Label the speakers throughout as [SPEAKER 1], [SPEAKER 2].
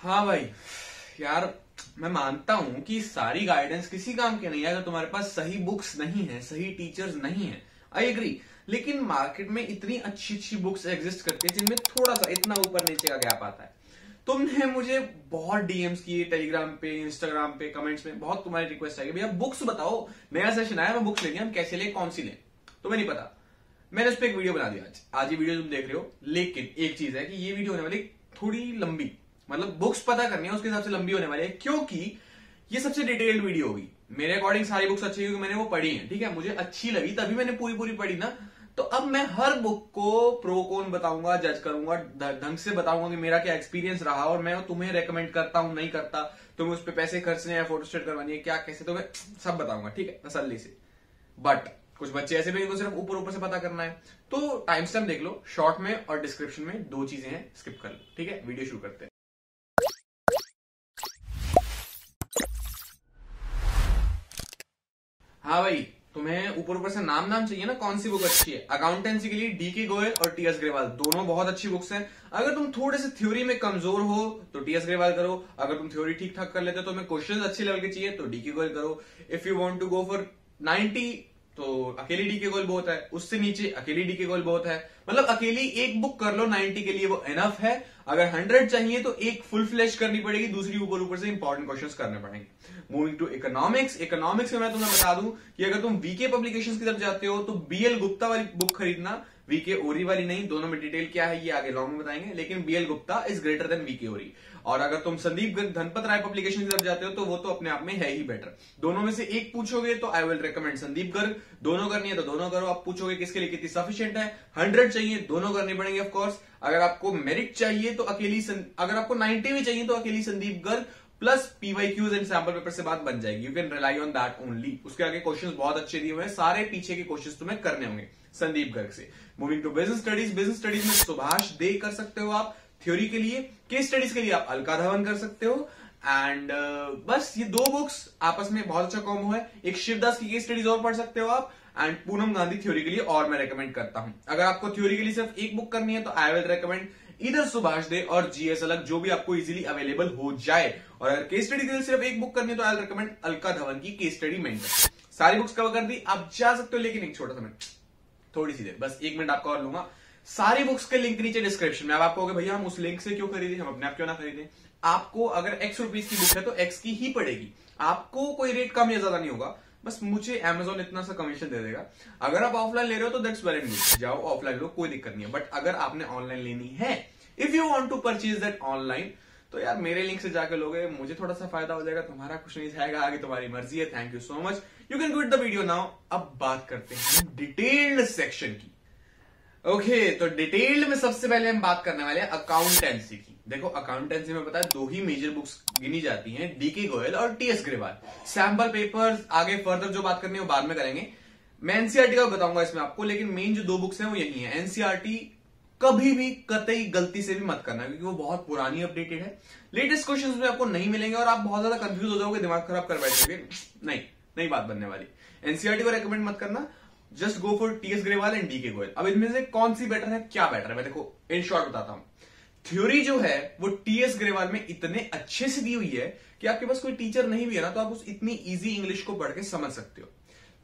[SPEAKER 1] हाँ भाई, यार मैं मानता हूं कि सारी गाइडेंस किसी काम की नहीं है अगर तुम्हारे पास सही बुक्स नहीं है, सही टीचर्स नहीं है। I agree. लेकिन मार्केट में इतनी अच्छी अच्छी बुक्स एग्जिस्ट करती है जिनमें थोड़ा सा इतना ऊपर नीचे का गैप आता है। तुमने मुझे बहुत डीएम्स किए टेलीग्राम पे, इंस्टाग्राम पे, कमेंट्स में, बहुत तुम्हारी रिक्वेस्ट आई भैया बुक्स बताओ, नया सेशन आया, मैं बुक्स लेनी है, हम कैसे लें, कौन सी लें। तुम्हें नहीं पता, मैंने उस पर एक वीडियो बना दिया। आज ये वीडियो तुम देख रहे हो, लेकिन एक चीज है कि ये वीडियो होने वाली थोड़ी लंबी, मतलब बुक्स पता करनी है उसके हिसाब से लंबी होने वाली है, क्योंकि ये सबसे डिटेल्ड वीडियो होगी। मेरे अकॉर्डिंग सारी बुक्स अच्छी, क्योंकि मैंने वो पढ़ी है, ठीक है, मुझे अच्छी लगी तभी मैंने पूरी पूरी पढ़ी ना। तो अब मैं हर बुक को प्रो कौन बताऊंगा, जज करूंगा, ढंग से बताऊंगा कि मेरा क्या एक्सपीरियंस रहा, और मैं तुम्हें रेकमेंड करता हूं नहीं करता, तुम्हें उस पर पैसे खर्चने हैं, फोटोस्टेट करवानी है, क्या कैसे, तो मैं सब बताऊंगा, ठीक है, तसल्ली से। बट कुछ बच्चे ऐसे भी जिनको सिर्फ ऊपर ऊपर से पता करना है, तो टाइम स्टैम्प देख लो, शॉर्ट में और डिस्क्रिप्शन में दो चीजें हैं, स्किप कर लो, ठीक है। वीडियो शुरू करते हैं। हाँ भाई, तुम्हें ऊपर ऊपर से नाम चाहिए ना, कौन सी बुक अच्छी है। अकाउंटेंसी के लिए डीके गोयल और टीएस ग्रेवाल दोनों बहुत अच्छी बुक्स हैं। अगर तुम थोड़े से थ्योरी में कमजोर हो तो टीएस ग्रेवाल करो, अगर तुम थ्योरी ठीक ठाक कर लेते हो तो तुम्हें क्वेश्चंस अच्छे लेवल के चाहिए तो डीके गोयल करो। If you want to go for 90 तो अकेली डीके गोयल बहुत है, उससे नीचे अकेली डीके गोयल बहुत है, मतलब अकेली एक बुक कर लो 90 के लिए, वो एनफ है। अगर 100 चाहिए तो एक फुल फ्लैश करनी पड़ेगी, दूसरी ऊपर ऊपर से इंपॉर्टेंट क्वेश्चंस करने पड़ेंगे। मूविंग टू इकोनॉमिक्स, इकोनॉमिक्स में मैं तुम्हें बता दूं कि अगर तुम वीके पब्लिकेशंस की तरफ जाते हो तो बीएल गुप्ता वाली बुक खरीदना, वीके ओरी वाली नहीं। दोनों में डिटेल क्या है ये आगे लॉन्ग में बताएंगे, लेकिन B L Gupta is greater than V K Ohri. और अगर तुम संदीप धनपत राय पब्लिकेशन की तरफ जाते हो तो वो तो अपने आप में है ही बेटर। दोनों में से एक पूछोगे तो I will recommend Sandeep Garg, दोनों करनी है तो दोनों करो। आप पूछोगे किसके लिए कितनी सफिशिएंट है, 100 चाहिए दोनों करनी पड़ेंगे ऑफकोर्स। अगर आपको मेरिट चाहिए तो अकेली अगर आपको 90 भी चाहिए तो अकेली Sandeep Garg plus PYQs and sample paper से बात बन जाएगी। You can rely on that only. उसके आगे क्वेश्चंस बहुत अच्छे दिए हुए हैं, सारे पीछे के क्वेश्चंस तुम्हें करने होंगे संदीप गर्ग से। Moving to business studies, business studies में सुभाष दे कर सकते हो आप थ्योरी के लिए, केस स्टडीज के लिए आप अलका धवन कर सकते हो। एंड बस ये दो बुक्स आपस में बहुत अच्छा कॉम्बो है। एक शिवदास की केस स्टडीज और पढ़ सकते हो आप, एंड पूनम गांधी थ्योरी के लिए और मैं रेकमेंड करता हूं। अगर आपको थ्योरी के लिए सिर्फ एक बुक करनी है तो आई विल रेकमेंड इधर सुभाष दे और जीएस अलग, जो भी आपको इजीली अवेलेबल हो जाए। और अगर केस स्टडी के लिए सिर्फ एक बुक करनी है तो I will recommend Alka Dhawan की केस स्टडी मेंटर। सारी बुक्स कवर कर दी, आप जा सकते हो, लेकिन एक छोटा सा मिनट, थोड़ी सी देर, बस 1 मिनट आपका और लूंगा। सारी बुक्स के लिंक नीचे डिस्क्रिप्शन में। अब आप कहोगे भैया हम उस लिंक से क्यों खरीदें, हम अपने आप क्यों ना खरीदें। आपको अगर एक्स रुपीज की बुक है तो एक्स की ही पड़ेगी, आपको कोई रेट कम या ज्यादा नहीं होगा, बस मुझे अमेजोन इतना सा कमीशन दे देगा। अगर आप ऑफलाइन ले रहे हो तो दैट्स वेरी गुड, जाओ ऑफलाइन लो, कोई दिक्कत नहीं है। बट अगर आपने ऑनलाइन लेनी है, if you want to purchase that online, तो यार मेरे लिंक से जाकर लोगे, मुझे थोड़ा सा फायदा हो जाएगा, तुम्हारा कुछ नहीं जाएगा, आगे तुम्हारी मर्जी है। Thank you so much, you can quit the video now. अब बात करते हैं डिटेल्ड सेक्शन की। ओके, तो डिटेल्ड में सबसे पहले हम बात करने वाले हैं अकाउंटेंसी की। देखो अकाउंटेंसी में पता है दो ही मेजर बुक्स गिनी जाती हैं, डीके गोयल और टीएस ग्रेवाल। सैंपल पेपर्स आगे फर्दर जो बात करनी है वो बाद में करेंगे। मैं एनसीईआरटी का बताऊंगा इसमें आपको, लेकिन मेन जो दो बुक्स हैं वो यही है। एनसीईआरटी कभी भी कतई गलती से भी मत करना, क्योंकि वो बहुत पुरानी अपडेटेड है। लेटेस्ट क्वेश्चंस में आपको नहीं मिलेंगे और आप बहुत ज्यादा कंफ्यूज हो जाओगे, दिमाग खराब कर बैठोगे। नहीं बात बनने वाली। एनसीईआरटी को रेकमेंड मत करना, just go for T S Grewal and D K Goyal. अब इनमें से कौन सी बेटर है, क्या बेटर है, मैं देखो इन शॉर्ट बताता हूं। थ्योरी जो है वो टीएस ग्रेवाल में इतने अच्छे से दी हुई है कि आपके पास कोई टीचर नहीं भी है ना तो आप उस इतनी इजी इंग्लिश को पढ़ के समझ सकते हो।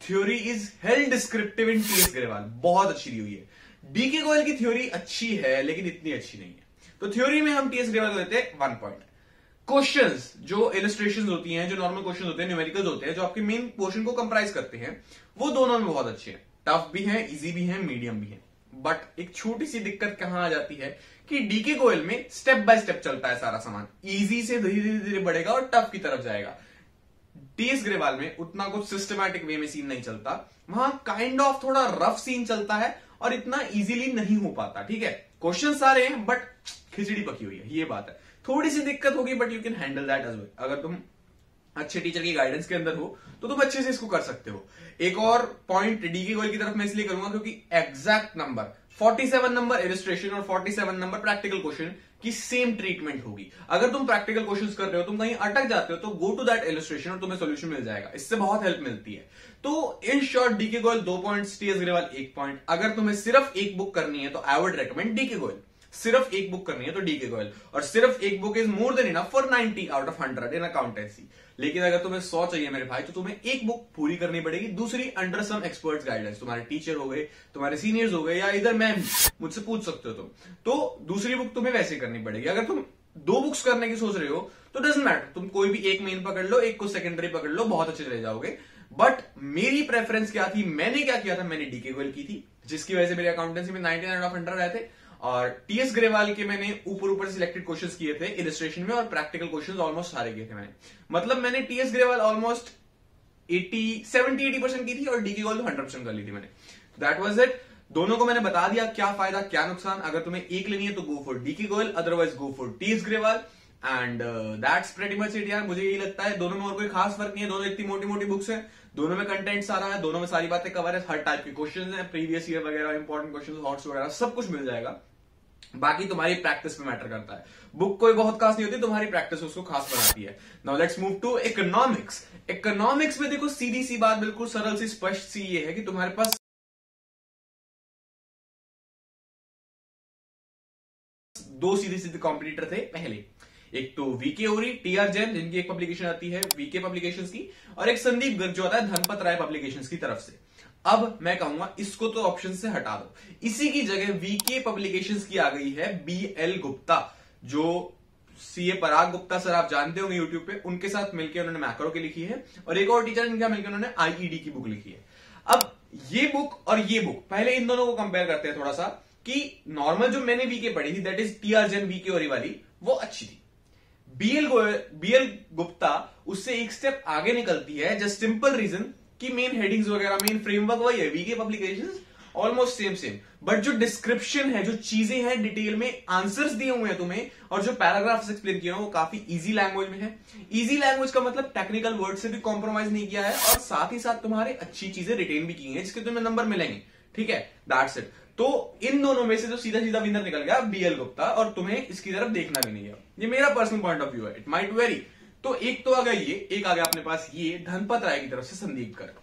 [SPEAKER 1] Theory is hell descriptive in T S Grewal, बहुत अच्छी दी हुई है। डीके गोयल की थ्योरी अच्छी है लेकिन इतनी अच्छी नहीं है। तो थ्योरी में हम टीएस ग्रेवाल को देते हैं 1 पॉइंट। क्वेश्चंस जो इलस्ट्रेशंस होती हैं, जो नॉर्मल क्वेश्चंस होते हैं, न्यूमेरिकल्स होते हैं, जो आपके मेन पोर्शन को कंप्राइज करते हैं, वो दोनों में बहुत अच्छे हैं। टफ भी हैं, इजी भी हैं, मीडियम भी हैं। बट एक छोटी सी दिक्कत कहां आ जाती है कि डीके गोयल में स्टेप बाय स्टेप चलता है सारा सामान, इजी से धीरे धीरे बढ़ेगा और टफ की तरफ जाएगा। टीएस ग्रेवाल में उतना कुछ सिस्टमैटिक वे में सीन नहीं चलता, वहां काइंड ऑफ थोड़ा रफ सीन चलता है और इतना इजीली नहीं हो पाता। ठीक है, क्वेश्चन सारे हैं बट खिचड़ी पकी हुई है, ये बात है। थोड़ी सी दिक्कत होगी but you can handle that as well. अगर तुम अच्छे टीचर की गाइडेंस के अंदर हो तो तुम अच्छे से इसको कर सकते हो। एक और पॉइंट डीके गोयल की तरफ मैं इसलिए करूंगा क्योंकि एग्जैक्ट नंबर 47 नंबर इलस्ट्रेशन और 47 नंबर प्रैक्टिकल क्वेश्चन की सेम ट्रीटमेंट होगी। अगर तुम प्रैक्टिकल क्वेश्चंस कर रहे हो, तुम कहीं अटक जाते हो तो गो टू दैट इलस्ट्रेशन और तुम्हें सोल्यूशन मिल जाएगा, इससे बहुत हेल्प मिलती है। तो in short D K Goyal 2 point, T S Grewal 1 point. अगर तुम्हें सिर्फ एक बुक करनी है तो I would recommend D K Goyal. सिर्फ एक बुक करनी है तो डीके गोयल, और सिर्फ एक book is more than enough for 90 out of 100 in accountancy. लेकिन अगर तुम्हें 100 चाहिए मेरे भाई, तो तुम्हें एक बुक पूरी करनी पड़ेगी, दूसरी अंडर सम एक्सपर्ट्स गाइडेंस, तुम्हारे टीचर हो गए, तुम्हारे सीनियर्स हो गए, या इधर मैं मुझसे पूछ सकते हो तुम, तो दूसरी बुक तुम्हें वैसे करनी पड़ेगी। अगर तुम 2 बुक्स करने की सोच रहे हो तो डजंट मैटर, तुम कोई भी एक मेन पकड़ लो, एक को सेकेंडरी पकड़ लो, बहुत अच्छे चले जाओगे। बट मेरी प्रेफरेंस क्या थी, मैंने क्या किया था, मैंने डीके गोयल की थी, जिसकी वजह से मेरे अकाउंटेंसी में 99 आउट ऑफ 100 रहे थे। और टीएस ग्रेवाल के मैंने ऊपर सिलेक्टेड क्वेश्चंस किए थे इलस्ट्रेशन में, और प्रैक्टिकल क्वेश्चंस ऑलमोस्ट सारे किए थे मैंने। मतलब मैंने टीएस ग्रेवाल ऑलमोस्ट 70-80% की थी, और डीके गोयल 100% कर ली थी मैंने। That was it. दोनों को मैंने बता दिया क्या फायदा क्या नुकसान। अगर तुम्हें एक लेनी है तो go for D K Goyal, otherwise go for T S Grewal, and that's pretty much it यार। मुझे यही लगता है, दोनों में और कोई खास फर्क नहीं है, दोनों इतनी मोटी मोटी बुक्स हैं, दोनों में कंटेंट सारा है, दोनों में सारी बातें कवर है, हर टाइप के क्वेश्चंस हैं, प्रीवियस ईयर वगैरह, इंपॉर्टेंट क्वेश्चंस, हॉट्स वगैरह सब कुछ मिल जाएगा। बाकी तुम्हारी प्रैक्टिस पे मैटर करता है, बुक कोई बहुत खास नहीं होती, तुम्हारी प्रैक्टिस उसको खास बनाती है। Now let's move to economics. Economics में देखो, सीधी सी बात, बिल्कुल सरल सी स्पष्ट सी ये है कि तुम्हारे पास 2 सीधे सीधे कॉम्पिटिटर थे पहले। एक तो वीके ओरी, टीआर जैन, जिनकी एक पब्लिकेशन आती है वीके पब्लिकेशंस की, और एक संदीप गर्ग जो आता है धनपत राय पब्लिकेशंस की तरफ से। अब मैं कहूंगा इसको तो ऑप्शन से हटा दो, इसी की जगह वीके पब्लिकेशंस की आ गई है बीएल गुप्ता, जो सीए पराग गुप्ता सर आप जानते होंगे यूट्यूब पे, उनके साथ मिलकर उन्होंने मैक्रो की लिखी है, और एक और टीचर इनका मिलकर उन्होंने आईईडी की बुक लिखी है। अब ये बुक और ये बुक, पहले इन दोनों को कंपेयर करते हैं थोड़ा सा, कि नॉर्मल जो मैंने वीके पढ़ी थी, that is T R Jain V K Ohri वाली, वो अच्छी थी। बीएल गुप्ता उससे एक स्टेप आगे निकलती है, जस्ट सिंपल रीजन कि मेन हेडिंग्स वगैरह, मेन फ्रेमवर्क वही है, V K publications almost same, but जो डिस्क्रिप्शन है, जो चीजें हैं डिटेल में, आंसर्स दिए हुए हैं तुम्हें, और जो पैराग्राफ्स एक्सप्लेन किए हैं वो काफी इजी लैंग्वेज में है। इजी लैंग्वेज का मतलब टेक्निकल वर्ड से भी कॉम्प्रोमाइज नहीं किया है, और साथ ही साथ तुम्हारे अच्छी चीजें रिटेन भी की हैं, जिसके तुम्हें नंबर मिलेंगे। ठीक है, दैट्स इट। तो इन दोनों में से जो सीधा सीधा विनर निकल गया बीएल गुप्ता, और तुम्हें इसकी तरफ देखना भी नहीं है। ये मेरा पर्सनल पॉइंट ऑफ व्यू है, इट माइट वेरी। तो एक तो आ गया ये, एक आ गया अपने पास ये धनपत राय की तरफ से संदीप गर्ग।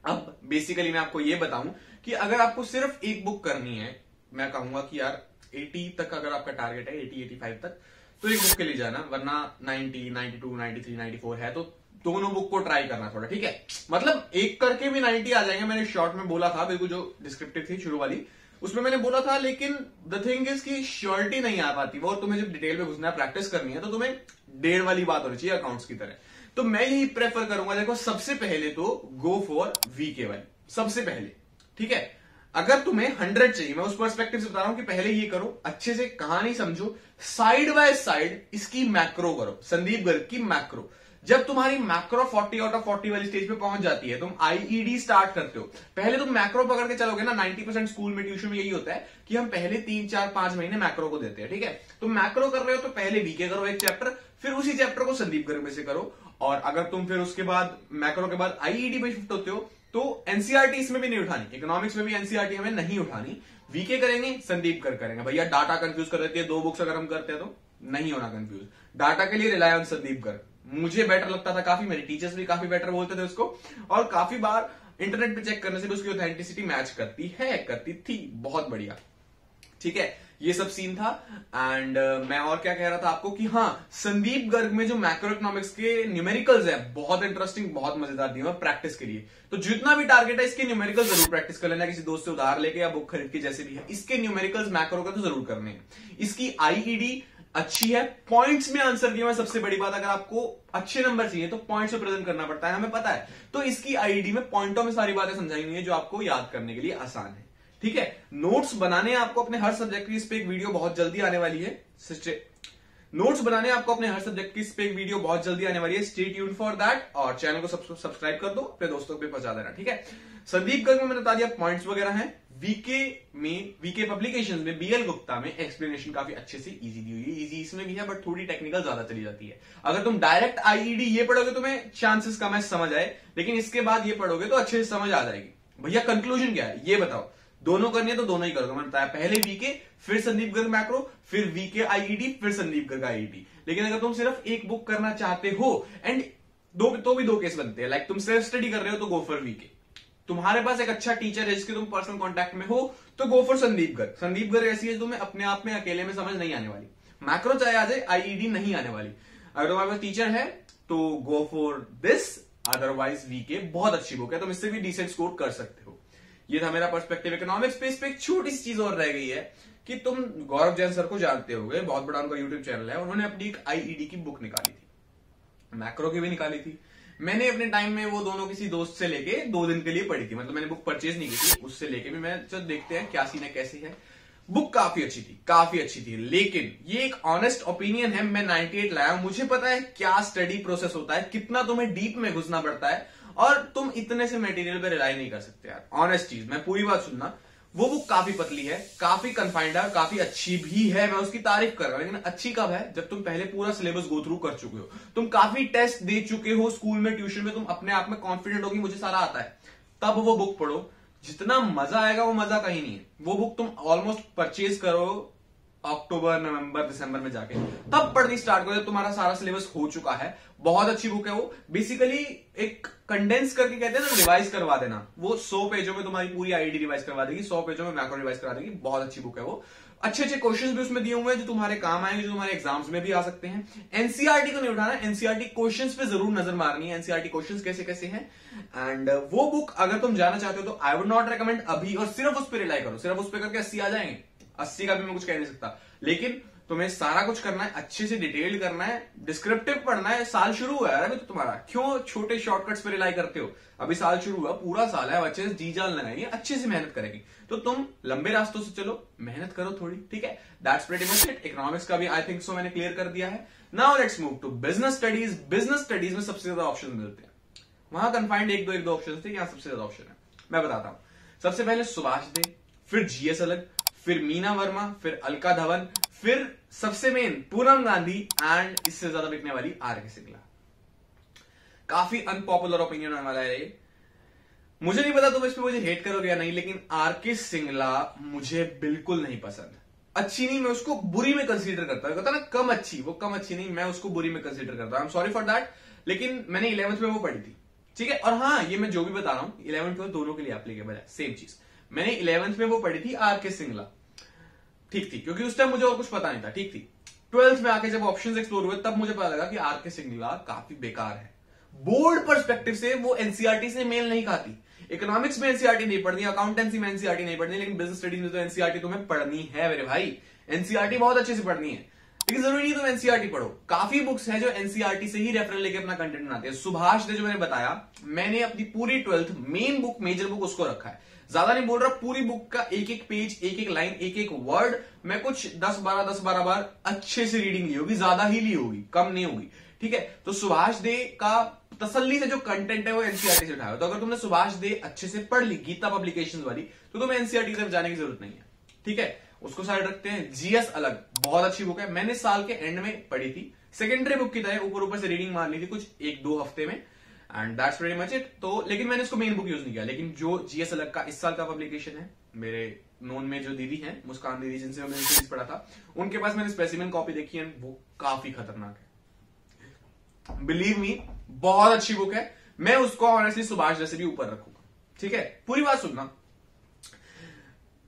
[SPEAKER 1] अब बेसिकली मैं आपको ये बताऊं कि अगर आपको सिर्फ एक बुक करनी है, मैं कहूंगा कि यार 80 तक अगर आपका टारगेट है, 80-85 तक, तो एक बुक के लिए जाना, वरना 90, 92, 93, 94 है तो दोनों बुक को ट्राई करना थोड़ा। ठीक है, मतलब एक करके भी 90 आ जाएंगे, मैंने शॉर्ट में बोला था, बिल्कुल जो डिस्क्रिप्टिव थी शुरू वाली उसमें मैंने बोला था। लेकिन द थिंग इज कि श्योरिटी नहीं आ पाती वो, और तुम्हें जब डिटेल में घुसना है, प्रैक्टिस करनी है, तो तुम्हें 1.5 वाली बात होनी चाहिए अकाउंट्स की तरह। तो मैं यही प्रेफर करूंगा, देखो सबसे पहले तो गो फॉर वीके वाली, सबसे पहले। ठीक है, अगर तुम्हें 100 चाहिए, मैं उस पर्सपेक्टिव से बता रहा हूं कि पहले ये करो, अच्छे से कहानी समझो, साइड बाय साइड इसकी मैक्रो करो, संदीप गर्ग की मैक्रो। जब तुम्हारी मैक्रो 40 आउट ऑफ 40 वाली स्टेज पे पहुंच जाती है, तुम आईईडी स्टार्ट करते हो, पहले तुम मैक्रो पकड़ के चलोगे ना। 90% स्कूल में, ट्यूशन में यही होता है कि हम पहले 3, 4, 5 महीने मैक्रो को देते हैं। ठीक है, तुम मैक्रो कर रहे हो तो पहले वीके करो एक चैप्टर, फिर उसी चैप्टर को संदीप गर्ग में से करो, और अगर तुम फिर उसके बाद मैक्रो के बाद आईईडी में शिफ्ट होते हो तो एनसीईआरटी इसमें भी नहीं उठानी, इकोनॉमिक्स में भी एनसीईआरटी हमें नहीं उठानी, वीके करेंगे, संदीप गर्ग करेंगे। भैया डाटा कंफ्यूज कर देती है 2 बुक्स अगर हम करते हैं, तो नहीं होना कंफ्यूज। डाटा के लिए रिलाय ऑन संदीप गर्ग, मुझे बेटर लगता था काफी, मेरे टीचर्स भी काफी बेटर बोलते थे उसको, और काफी बार इंटरनेट पे चेक करने से भी उसकी ऑथेंटिसिटी मैच करती थी। बहुत बढ़िया। ठीक है, ये सब सीन था। एंड मैं और क्या कह रहा था आपको कि हाँ, संदीप गर्ग में जो मैक्रो इकोनॉमिक्स के न्यूमेरिकल्स है, बहुत इंटरेस्टिंग, बहुत मजेदार दिए हुए प्रैक्टिस के लिए। तो जितना भी टारगेट है, इसके न्यूमेरिकल जरूर प्रैक्टिस कर लेना, किसी दोस्त से उधार लेके या बुक खरीद के, जैसे भी है, इसके न्यूमेरिकल्स मैक्रो का तो जरूर करने हैं। इसकी आईईडी अच्छी है, पॉइंट्स में आंसर दिया है, सबसे बड़ी बात। अगर आपको अच्छे नंबर चाहिए तो पॉइंट्स में प्रेजेंट करना पड़ता है, हमें पता है। तो इसकी आईडी में पॉइंटों में सारी बातें समझाई हुई है, जो आपको याद करने के लिए आसान है। ठीक है, नोट्स बनाने आपको अपने हर सब्जेक्ट की, इस पे एक वीडियो बहुत जल्दी आने वाली है। नोट्स बनाने आपको अपने हर सब्जेक्ट की, इस पे एक वीडियो बहुत जल्दी आने वाली है। स्टे ट्यून्ड फॉर दैट, और चैनल को सब्सक्राइब कर दो, अपने दोस्तों को भी पहुंचा देना। ठीक है, संदीप गर्ग में मैंने बता दिया पॉइंट्स वगैरह हैं। वीके पब्लिकेशंस में बीएल गुप्ता में एक्सप्लेनेशन काफी अच्छे से इजी दी हुई है, इजी इसमें भी है, बट थोड़ी टेक्निकल ज्यादा चली जाती है। अगर तुम डायरेक्ट आईईडी ये पढ़ोगे तुम्हें चांसेस कम है समझ आए, लेकिन इसके बाद ये पढ़ोगे तो अच्छे से समझ आ जाएगी। भैया कंक्लूजन क्या है ये बताओ, दोनों करनी है तो दोनों ही करोगे। मैंने बताया पहले वीके, फिर संदीप गर्ग मैक्रो, फिर वीके आईईडी, फिर संदीप गर्ग आईईडी। लेकिन अगर तुम सिर्फ एक बुक करना चाहते हो, एंड तो भी 2 केस बनते हैं, लाइक तुम सेल्फ स्टडी कर रहे हो तो गो फॉर वीके, तुम्हारे पास एक अच्छा टीचर है जिसके तुम पर्सनल कांटेक्ट में हो, तो गो फॉर संदीप गर्ग। संदीप गर्ग ऐसी है जो तुम्हें अपने आप में अकेले में समझ नहीं आने वाली। मैक्रो चाहे आ जाए, आईईडी नहीं आने वाली। अगर तुम्हारे पास टीचर है तो go for this, otherwise V K बहुत अच्छी बुक है, तुम इससे भी डिसेंट स्कोर कर सकते हो। ये था मेरा पर्सपेक्टिव इकोनॉमिक्स पे। इस पे एक छोटी सी चीज और रह गई है कि तुम गौरव जैन सर को जानते होगे, बहुत बड़ा उनका यूट्यूब चैनल है। उन्होंने अपनी एक आईईडी की बुक निकाली थी, मैक्रो की भी निकाली थी। मैंने अपने टाइम में वो दोनों किसी दोस्त से लेके 2 दिन के लिए पढ़ी थी, मतलब मैंने बुक परचेज नहीं की थी, उससे लेके भी मैं जब देखते हैं क्या सीन है कैसी है। बुक काफी अच्छी थी, काफी अच्छी थी, लेकिन ये एक ऑनेस्ट ओपिनियन है। मैं 98 लाया हूं, मुझे पता है क्या स्टडी प्रोसेस होता है, कितना तुम्हें डीप में घुसना पड़ता है, और तुम इतने से मटेरियल पे रिलाई नहीं कर सकते यार। ऑनेस्ट चीज, मैं पूरी बात सुनना। वो बुक काफी पतली है, काफी कन्फाइंड है, काफी अच्छी भी है, मैं उसकी तारीफ कर रहा हूं। लेकिन अच्छी कब है? जब तुम पहले पूरा सिलेबस गो थ्रू कर चुके हो, तुम काफी टेस्ट दे चुके हो स्कूल में, ट्यूशन में, तुम अपने आप में कॉन्फिडेंट हो कि मुझे सारा आता है, तब वो बुक पढ़ो। जितना मजा आएगा वो मजा कहीं नहीं है। वो बुक तुम ऑलमोस्ट परचेज करो अक्टूबर, नवंबर, दिसंबर में जाके, तब पढ़नी स्टार्ट करो जब तुम्हारा सारा सिलेबस हो चुका है। बहुत अच्छी बुक है वो। बेसिकली एक कंडेंस करके कहते हैं ना, रिवाइज करवा देना। वो 100 पेजों में तुम्हारी पूरी आईडी रिवाइज करवा देगी, 100 पेजों में मैक्रो रिवाइज करवा देगी। बहुत अच्छी बुक है वो। अच्छे अच्छे क्वेश्चंस भी उसमें दिए हुए हैं जो तुम्हारे काम आएंगे, जो तुम्हारे एग्जाम्स में भी आ सकते हैं। एनसीईआरटी को नहीं उठाना, एनसीईआरटी क्वेश्चंस पे जरूर नजर मारनी है, एनसीईआरटी क्वेश्चंस कैसे कैसे हैं। एंड वो बुक अगर तुम जाना चाहते हो तो आई वुड नॉट रेकमेंड अभी, और सिर्फ उस पर रिलाई करो। सिर्फ उस पर करके 80 आ जाएंगे, 80 का भी मैं कुछ कह नहीं सकता, लेकिन तुम्हें सारा कुछ करना है, अच्छे से डिटेल करना है, डिस्क्रिप्टिव पढ़ना है। साल शुरू हुआ है अभी तो तुम्हारा, क्यों छोटे शॉर्टकट्स पे रिलाई करते हो? अभी साल शुरू हुआ, पूरा साल है, अच्छे से जी जान लगाएंगे, अच्छे से मेहनत करेंगे, तो तुम लंबे रास्तों से चलो, मेहनत करो थोड़ी, ठीक है। That's pretty much it. Economics का भी आई थिंक सो मैंने क्लियर कर दिया है। Now let's move to business studies. Business studies में सबसे ज्यादा ऑप्शन मिलते हैं, वहां कन्फाइंड एक दो ऑप्शन थे, यहाँ सबसे ज्यादा ऑप्शन है। मैं बताता हूं। सबसे पहले सुभाष दे, फिर जीएस अलग, फिर मीना वर्मा, फिर अलका धवन, फिर सबसे मेन पूनम गांधी, एंड इससे ज्यादा बिकने वाली आर के सिंगला। काफी अनपॉपुलर ओपिनियन होने वाला है ये, मुझे नहीं पता तुम इस पे मुझे हेट करोगे या नहीं, लेकिन आर के सिंगला मुझे बिल्कुल नहीं पसंद। अच्छी नहीं, मैं उसको बुरी में कंसीडर करता हूं। कहता ना कम अच्छी, वो कम अच्छी नहीं, मैं उसको बुरी में कंसीडर करता हूं। I am sorry for that, लेकिन मैंने 11th में वो पढ़ी थी, ठीक है। और हाँ, ये मैं जो भी बता रहा हूं 11th में दोनों के लिए एप्लीकेबल है, सेम चीज। मैंने 11th में वो पढ़ी थी आर के सिंगला, ठीक थी, क्योंकि उस टाइम मुझे और कुछ पता नहीं था, ठीक थी। 12th में आके जब ऑप्शंस एक्सप्लोर हुए, तब मुझे पता लगा कि आर के सिंगला काफी बेकार है। बोर्ड पर्सपेक्टिव से वो एनसीईआरटी से मेल नहीं खाती। इकोनॉमिक्स में एनसीईआरटी नहीं पढ़नी, अकाउंटेंसी में एनसीईआरटी नहीं पढ़नी, लेकिन बिजनेस स्टडीज में तो एनसीईआरटी तुम्हें पढ़नी है मेरे भाई। एनसीईआरटी बहुत अच्छे से पढ़नी है, लेकिन जरूरी नहीं तुम एनसीईआरटी पढ़ो। काफी बुक्स हैं जो एनसीईआरटी से ही रेफरेंस लेके अपना कंटेंट बनाते हैं। सुभाष ने जो मैंने बताया, मैंने अपनी पूरी 12th main book, major book उसको रखा है। ज्यादा नहीं बोल रहा, पूरी बुक का एक एक पेज, एक एक लाइन, एक एक वर्ड मैं कुछ 10-12 बार अच्छे से रीडिंग ली होगी, ज्यादा ही ली होगी, कम नहीं होगी, ठीक है। तो सुभाष दे का तसल्ली से जो कंटेंट है वो एनसीईआरटी से उठाया। तो अगर तुमने सुभाष दे अच्छे से पढ़ ली, गीता पब्लिकेशंस वाली, तो तुम्हें एनसीईआरटी की तरफ जाने की जरूरत नहीं है, ठीक है। उसको साइड रखते हैं। जीएस अलग बहुत अच्छी बुक है, मैंने साल के एंड में पढ़ी थी, सेकेंडरी बुक की तरह ऊपर ऊपर से रीडिंग मार ली थी कुछ 1-2 हफ्ते में, and that's pretty much it. तो लेकिन मैंने इसको मेन बुक यूज नहीं किया। लेकिन जो जीएस अलग का इस साल का पब्लिकेशन है, मेरे नोन में जो दीदी हैं, मुस्कान दीदी, जिनसे मैंने सीरीज पढ़ा था, उनके पास मैंने स्पेसिमेन कॉपी देखी है, वो काफी खतरनाक है, बिलीव मी, बहुत अच्छी बुक है। मैं उसको ऑनेस्टली सुभाष जैसे भी ऊपर रखूंगा, ठीक है। पूरी बात सुनना,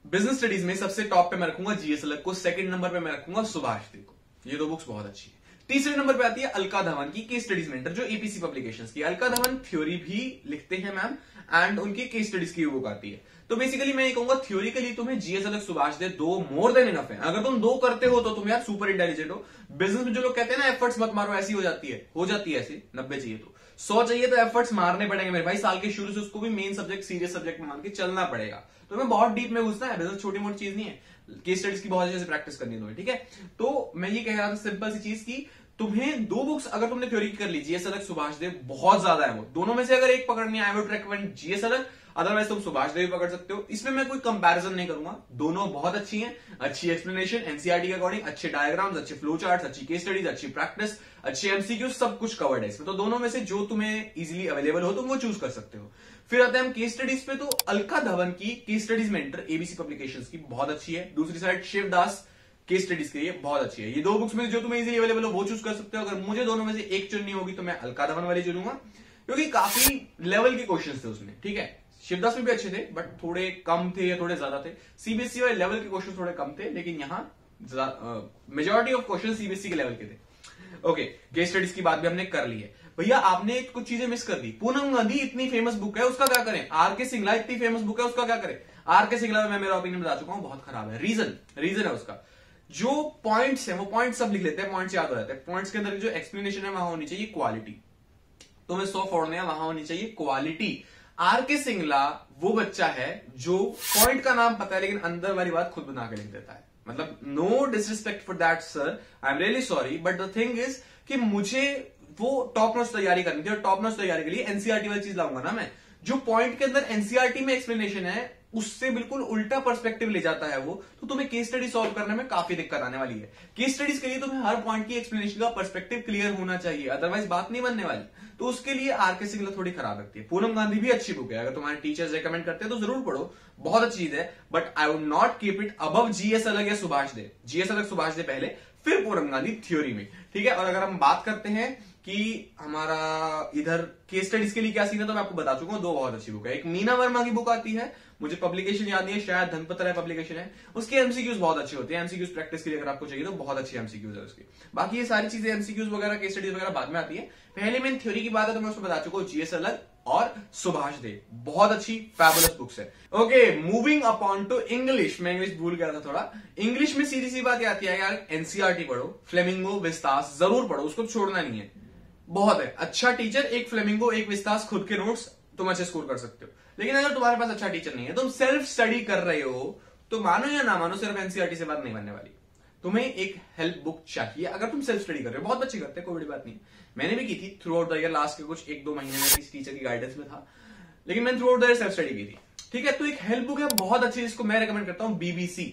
[SPEAKER 1] बिजनेस स्टडीज में सबसे टॉप पे मैं रखूंगा जीएस अलग को, सेकंड नंबर पे मैं रखूंगा सुभाष दे को। ये 2 बुक्स बहुत अच्छी है। तीसरे नंबर पे आती है अलका धवन की केस स्टडीज मेंटर, जो एपीसी पब्लिकेशंस की। अलका धवन थ्योरी भी लिखते हैं मैम, एंड उनकी केस स्टडीज की बुक आती है। तो बेसिकली मैं ये कहूंगा, थ्योरी के लिए तुम्हें जीएस अलग, सुभाष दे, 2 मोर देन इनफ है। अगर तुम 2 करते हो तो तुम यार सुपर इंटेलिजेंट हो। बिजनेस में जो लोग कहते हैं ना एफर्ट्स मत मारो, ऐसी हो जाती है ऐसी। 90 चाहिए तो 100 चाहिए, तो एफर्ट्स मारने पड़ेंगे मेरे भाई। साल के शुरू से उसको भी मेन सब्जेक्ट, सीरियस सब्जेक्ट मान के चलना पड़ेगा। तो मैं बहुत डीप में घुसना है, बिजनेस छोटी मोटी चीज नहीं है। केस स्टडीज की बहुत अच्छे से प्रैक्टिस करनी है तुम्हें, ठीक है। तो मैं ये कह रहा था सिंपल सी चीज की, तुम्हें 2 बुक्स अगर तुमने थ्योरी की कर ली, जीएस अलग, सुभाष देव, बहुत ज्यादा है वो। दोनों में से अगर एक पकड़नी है, आई वुड रेकमेंड जीएस अलग, अदरवाइज तुम सुभाष देव पकड़ सकते हो। इसमें मैं कोई कंपैरिजन नहीं करूंगा, दोनों बहुत अच्छी हैं। अच्छी एक्सप्लेनेशन एनसीईआरटी के अकॉर्डिंग, अच्छे डायग्राम्स, अच्छे फ्लो चार्ट्स, अच्छी केस स्टडीज, अच्छी प्रैक्टिस, अच्छे एमसीक्यू, सब कुछ कवर्ड है इसमें। तो दोनों में से जो तुम्हें इजीली अवेलेबल हो तुम वो चूज कर सकते हो। फिर आते हैं हम केस स्टडीज पे। तो अलका धवन की case studies mentor ABC publications की बहुत अच्छी है। दूसरी साइड शिवदास केस स्टडीज के लिए बहुत अच्छी है। ये 2 बुक्स में जो तुम्हें इजीली अवेलेबल हो वो चूज कर सकते हो। अगर मुझे दोनों में से एक चुननी होगी तो मैं अलका धवन वाली चुनूंगा, क्योंकि काफी लेवल के क्वेश्चंस थे उसमें, ठीक है। शिवदास में भी अच्छे थे बट थोड़े कम थे या थोड़े ज्यादा थे। सीबीएसई वाले लेवल के क्वेश्चन थोड़े कम थे, लेकिन यहाँ मेजोरिटी ऑफ क्वेश्चन सीबीएसई के लेवल के थे। ओके, केस स्टडीज की बात भी हमने कर ली है। भैया आपने कुछ चीजें मिस कर दी। पूनम नदी इतनी फेमस बुक है, उसका क्या करें? आर के सिंगला इतनी फेमस बुक है, उसका क्या करें? आर के सिंगला में मैं मेरा ओपिनियन बता चुका हूं, बहुत खराब है। रीजन है उसका, जो पॉइंट्स है वो पॉइंट्स सब लिख लेते हैं, पॉइंट्स याद हो जाते हैं। पॉइंट्स के अंदर जो एक्सप्लेनेशन है वहां होनी चाहिए क्वालिटी। तुम्हें 100 फोड़ने हैं, वहां होनी चाहिए क्वालिटी। आर के सिंगला वो बच्चा है जो पॉइंट का नाम पता है लेकिन अंदर वाली बात खुद बना के लिख देता है। मतलब no disrespect for that sir, I am really sorry, but the thing is कि मुझे वो टॉप नॉच तैयारी करनी थी, और टॉप नॉच तैयारी के लिए एनसीईआरटी वाली चीज लाऊंगा ना मैं। जो पॉइंट के अंदर एनसीईआरटी में एक्सप्लेनेशन है उससे बिल्कुल उल्टा पर्सपेक्टिव ले जाता है वो, तो तुम्हें केस स्टडी सॉल्व करने में काफी दिक्कत आने वाली है। केस स्टडीज के लिए तुम्हें हर पॉइंट की एक्सप्लेनेशन का पर्सपेक्टिव क्लियर होना चाहिए, अदरवाइज बात नहीं बनने वाली। तो उसके लिए आर के सिंगला थोड़ी खराब लगती है। पूनम गांधी भी अच्छी बुक है, अगर तुम्हारे टीचर्स रेकमेंड करते हैं तो जरूर पढ़ो, बहुत अच्छी चीज है, but I would not keep it above GS अलग या सुभाष दे। जीएस अलग सुभाष दे पहले, फिर पूनम गांधी थ्योरी में, ठीक है। और अगर हम बात करते हैं कि हमारा इधर केस स्टडीज के लिए क्या सीन है, तो मैं आपको बता चुका हूं, दो बहुत अच्छी बुक है। एक मीना वर्मा की बुक आती है, मुझे पब्लिकेशन याद नहीं है, शायद धनपत्र है पब्लिकेशन है, उसके एमसीक्यूज बहुत अच्छे होते हैं। एमसीक्यूज प्रैक्टिस के लिए अगर आपको चाहिए तो बहुत अच्छी एमसीक्यूज है उसकी। बाकी ये सारी चीजें एमसीक्यूज वगैरह केस स्टडीज वगैरह बाद में आती है। पहले मेन थ्योरी की बात है तो मैं उसमें बता चुका हूं, जीएस अलग और सुभाष दे, बहुत अच्छी फैबुलस बुक्स है। Okay, moving upon two English. मैं इंग्लिश भूल गया था थोड़ा। इंग्लिश में सीधी सी बात आती है यार, एनसीईआरटी पढ़ो, फ्लेमिंगो विस्तास जरूर पढ़ो, उसको छोड़ना नहीं है, बहुत है। अच्छा टीचर, एक फ्लेमिंगो एक विस्तास, खुद के नोट्स, तुम अच्छे स्कोर कर सकते हो। लेकिन अगर तुम्हारे पास अच्छा टीचर नहीं है, तुम सेल्फ स्टडी कर रहे हो, तो मानो या ना मानो सिर्फ एनसीईआरटी से बात नहीं बनने वाली। तुम्हें एक हेल्प बुक चाहिए अगर तुम सेल्फ स्टडी कर रहे हो। बहुत बच्चे करते हैं, कोई बड़ी बात नहीं, मैंने भी की थी through out the year. Last के कुछ 1-2 महीने में किसी टीचर की गाइडेंस में था, लेकिन मैंने through out the year self study की थी, ठीक है। तो एक हेल्प बुक है बहुत अच्छी, जिसको मैं रेकमेंड करता हूं, बीबीसी।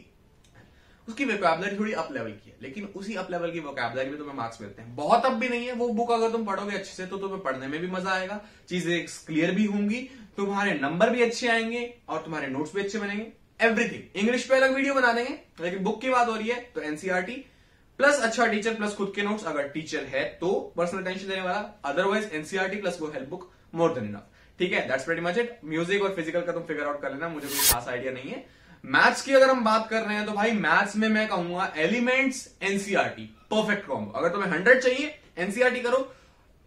[SPEAKER 1] उसकी वोकैबुलरी थोड़ी अप लेवल की है, लेकिन उसी अप लेवल की वोकैबुलरी में तुम्हें मार्क्स मिलते हैं। बहुत अप भी नहीं है वो बुक, अगर तुम पढ़ोगे अच्छे से तो तुम्हें पढ़ने में भी मजा आएगा, चीजें क्लियर भी होंगी, तुम्हारे नंबर भी अच्छे आएंगे और तुम्हारे नोट्स भी अच्छे बनेंगे, एवरीथिंग। इंग्लिश पे अलग वीडियो बना देंगे, लेकिन बुक की बात हो रही है तो एनसीईआरटी प्लस अच्छा टीचर प्लस खुद के नोट्स, अगर टीचर है तो पर्सनल अटेंशन देने वाला, अदरवाइज एनसीईआरटी प्लस वो help book more than enough, ठीक है। That's pretty much it. Music और फिजिकल का तुम फिगर आउट कर लेना, मुझे कोई खास आइडिया नहीं है। मैथ्स की अगर हम बात कर रहे हैं तो भाई मैथ्स में मैं कहूंगा एलिमेंट्स एनसीईआरटी परफेक्ट कॉम्बो। अगर तुम्हें 100 चाहिए एनसीईआरटी करो,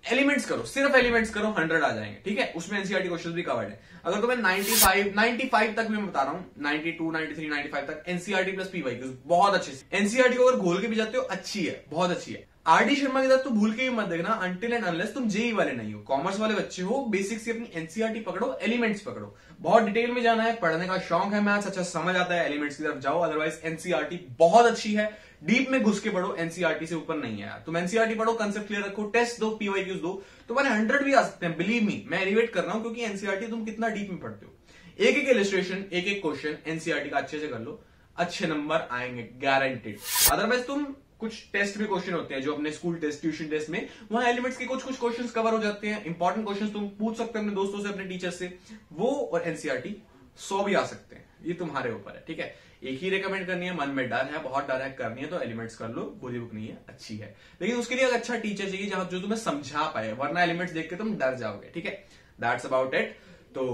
[SPEAKER 1] एलिमेंट्स करो, सिर्फ एलिमेंट्स करो, 100 आ जाएंगे, ठीक है। उसमें एनसीईआरटी क्वेश्चंस भी कवर्ड है। अगर तुम्हें 95 तक मैं बता रहा हूं, 92, 93, 95 तक एनसीईआरटी प्लस पीवाईक्यूज बहुत अच्छे से। एनसीईआरटी को अगर घोल के भी जाते हो अच्छी है, बहुत अच्छी है। आरडी शर्मा की तरफ तो भूल के ही मत देखना, अनटिल एंड अनलेस तुम जेई वाले नहीं हो, कॉमर्स वाले बच्चे हो, बेसिक से अपनी एनसीईआरटी पकड़ो, एलिमेंट्स पकड़ो। बहुत डिटेल में जाना है, पढ़ने का शौक है, मैथ्स अच्छा समझ आता है, एलिमेंट्स की तरफ जाओ, अदरवाइज एनसीईआरटी बहुत अच्छी है। डीप में घुस के पढ़ो, एनसीईआरटी से ऊपर नहीं है यार। तुम एनसीईआरटी पढ़ो, कंसेप्ट क्लियर रखो, टेस्ट दो, पीवाईक्यूज दो, तुम्हारे 100 भी आ सकते हैं, बिलीव मी। मैं एलिवेट कर रहा हूं क्योंकि एनसीईआरटी तुम कितना डीप में पढ़ते हो। एक एक इलस्ट्रेशन, एक एक क्वेश्चन एनसीईआरटी का अच्छे से कर लो, अच्छे नंबर आएंगे गारंटेड। अदरवाइज तुम कुछ टेस्ट में क्वेश्चन होते हैं जो अपने स्कूल टेस्ट, ट्यूशन टेस्ट में, वहां एलिमेंट्स के कुछ क्वेश्चंस कवर हो जाते हैं। इंपॉर्टेंट क्वेश्चंस तुम पूछ सकते हो अपने दोस्तों से, अपने टीचर से, वो और एनसीईआरटी 100 भी आ सकते हैं, ये तुम्हारे ऊपर है, ठीक है। एक ही रेकमेंड करनी है, मन में डर है, बहुत डर है, करनी है तो एलिमेंट्स कर लो, बुरी बुक नहीं है, अच्छी है। लेकिन उसके लिए एक अच्छा टीचर चाहिए जहां जो तुम्हें समझा पाए, वरना एलिमेंट्स देख के तुम डर जाओगे, ठीक है। That's about it. तो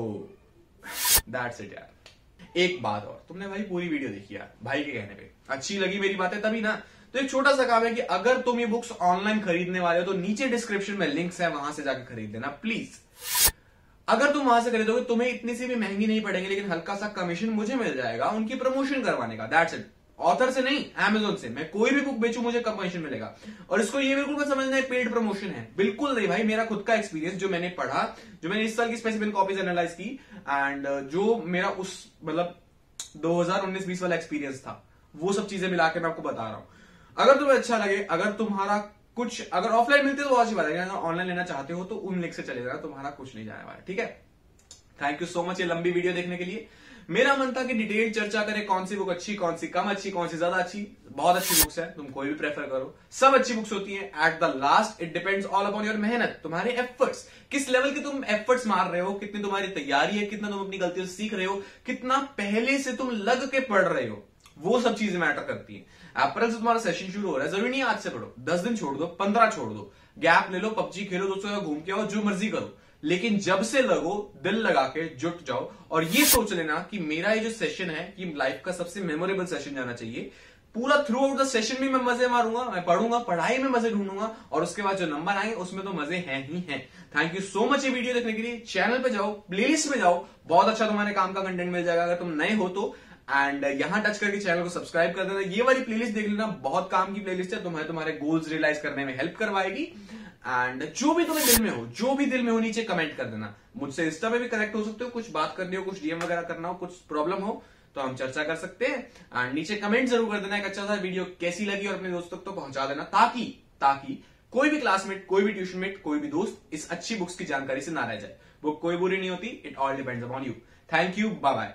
[SPEAKER 1] दैट्स इट यार। एक बात और, तुमने भाई पूरी वीडियो देखी यार, भाई के कहने पे अच्छी लगी मेरी बातें तभी ना। तो एक छोटा सा काम है कि अगर तुम ये बुक्स ऑनलाइन खरीदने वाले हो तो नीचे डिस्क्रिप्शन में लिंक्स है, वहां से जाकर खरीद लेना प्लीज। अगर तुम वहां से खरीदोगे तुम्हें इतनी सी भी महंगी नहीं पड़ेगी, लेकिन हल्का सा कमीशन मुझे मिल जाएगा उनकी प्रमोशन करवाने का, दैट्स इट। ऑथर से नहीं, अमेजोन से। मैं कोई भी बुक बेचूं मुझे कमीशन मिलेगा। और इसको ये बिल्कुल मत समझना है पेड प्रमोशन है, बिल्कुल नहीं भाई। मेरा खुद का एक्सपीरियंस जो मैंने पढ़ा, जो मैंने इस साल की स्पेसिफिक कॉपीज एनालाइज की, एंड जो मेरा उस मतलब 2019-20 वाला एक्सपीरियंस था, वो सब चीजें मिला के मैं आपको बता रहा हूं। अगर तुम्हें अच्छा लगे, अगर तुम्हारा कुछ, अगर ऑफलाइन मिलते तो बहुत अच्छी बात है, अगर ऑनलाइन लेना चाहते हो तो उन लिंक से चले जाना, तुम्हारा कुछ नहीं जाने वाला, ठीक है। थैंक यू सो मच ये लंबी वीडियो देखने के लिए। मेरा मन था कि डिटेल चर्चा करें, कौन सी बुक अच्छी, कौन सी कम अच्छी, कौन सी ज्यादा अच्छी। बहुत अच्छी बुक्स है, तुम कोई भी प्रेफर करो, सब अच्छी बुक्स होती हैं। At the last it depends all upon your मेहनत, तुम्हारे एफर्ट्स, किस लेवल के तुम एफर्ट्स मार रहे हो, कितनी तुम्हारी तैयारी है, कितना तुम अपनी गलतियों से सीख रहे हो, कितना पहले से तुम लग के पढ़ रहे हो, वो सब चीजें मैटर करती हैं। अप्रैल से तुम्हारा सेशन शुरू हो रहा है, जरूरी नहीं आज से पढ़ो, 10 दिन छोड़ दो, 15 छोड़ दो, गैप ले लो, पबजी खेलो, दोस्तों का घूम के आओ, जो मर्जी करो, लेकिन जब से लगो, दिल लगा के जुट जाओ और ये सोच लेना कि मेरा ये जो सेशन है ये लाइफ का सबसे मेमोरेबल सेशन जाना चाहिए। पूरा थ्रू आउट द सेशन भी मैं मजे मारूंगा, मैं पढ़ूंगा, पढ़ाई में मजे ढूंढूंगा और उसके बाद जो नंबर आएंगे उसमें तो मजे हैं ही हैं। थैंक यू सो मच ये वीडियो देखने के लिए। चैनल पे जाओ, प्लेलिस्ट में जाओ, बहुत अच्छा तुम्हारे काम का कंटेंट मिल जाएगा अगर तुम नए हो तो। एंड यहां टच करके चैनल को सब्सक्राइब कर देना। ये वाली प्लेलिस्ट देख लेना, बहुत काम की प्लेलिस्ट है, तुम्हारे गोल्स रियलाइज करने में हेल्प करवाएगी। एंड जो भी तुम्हें दिल में हो, जो भी दिल में हो, नीचे कमेंट कर देना। मुझसे इंस्टा पे भी कनेक्ट हो सकते हो, कुछ बात करनी हो, कुछ डीएम वगैरह करना हो, कुछ प्रॉब्लम हो तो हम चर्चा कर सकते हैं। एंड नीचे कमेंट जरूर कर देना एक अच्छा सा वीडियो कैसी लगी और अपने दोस्तों तक तो पहुंचा देना, ताकि कोई भी क्लासमेट, कोई भी ट्यूशन मेट, कोई भी दोस्त इस अच्छी बुक्स की जानकारी से ना रह जाए। बुक कोई बुरी नहीं होती, it all depends upon you. Thank you, bye bye.